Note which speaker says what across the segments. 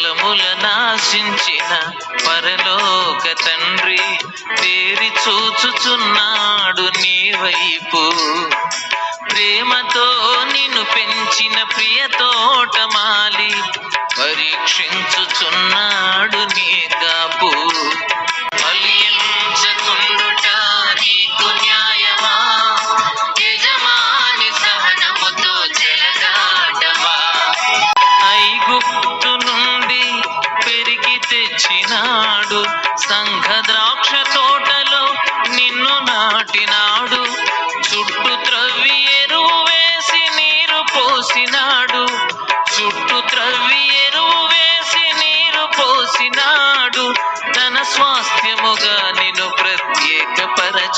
Speaker 1: ఫలములనాశించిన పరలోక తండ్రి తేరి చూచుచున్నాడు నీ వైపు. ప్రేమతో నిన్ను పెంచిన ప్రియ తోటమాలి పరీక్షించుచున్నాడు నీ కాపు. ఫలించకుండుట నీకు న్యాయమా? యజమాని సహనముతో చెలగాటమా? ఐగుప్తు నుండి పెరిగి తెచ్చినాడు, సంఘ ద్రాక్ష తోటలో నిన్ను నాటినాడు. చుట్టూ త్రవ్వి ఎరువు వేసి నీరు పోసినాడు, చుట్టూ త్రవ్వి ఎరువు వేసి నీరు పోసినాడు. తన స్వాస్థ్యముగా నిన్ను ప్రత్యేకపరచినాడు.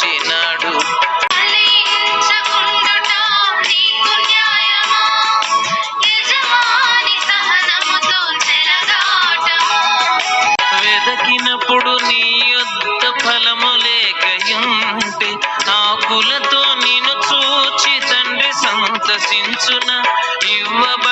Speaker 1: వెదకినప్పుడు నీ యొద్ద ఫలము లేకయుంటే ఆకులతో నిన్ను చూచి తండ్రి సంతసించున. ఇవ్వబ